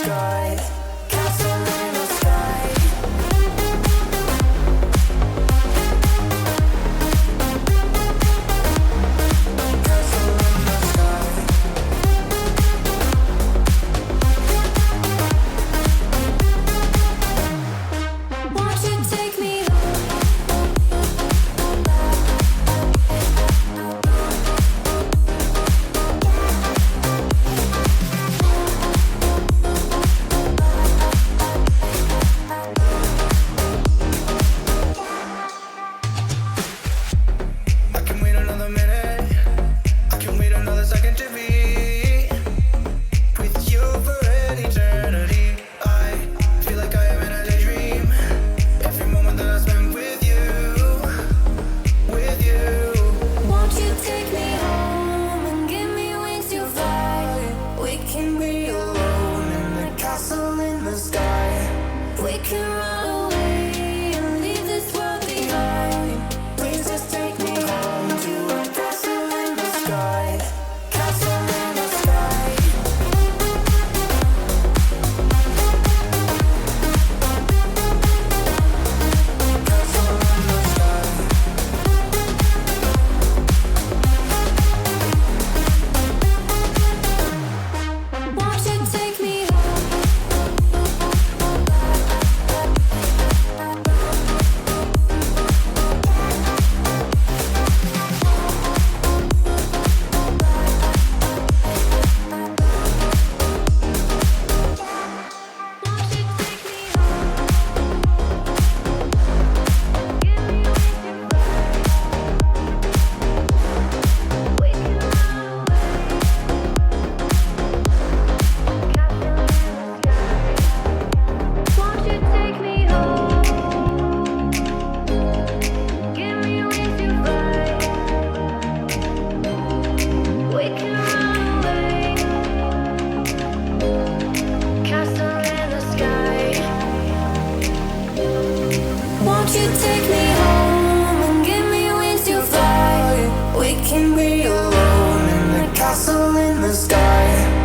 sky, castle in the sky. Castle in the sky. Won't you take me I can wait another minute. I can wait another second to be with you for an eternity. I feel like I am in a daydream. Every moment that I spend with you, with you. Won't you take me home and give me wings to fly? We can be alone in the castle in the sky. We can run away and leave this world behind. Please just take me home to a castle in the sky. Castle in the sky. Castle in the sky. Won't you take me Won't you take me home and give me wings to fly? We can be alone in the castle in the sky.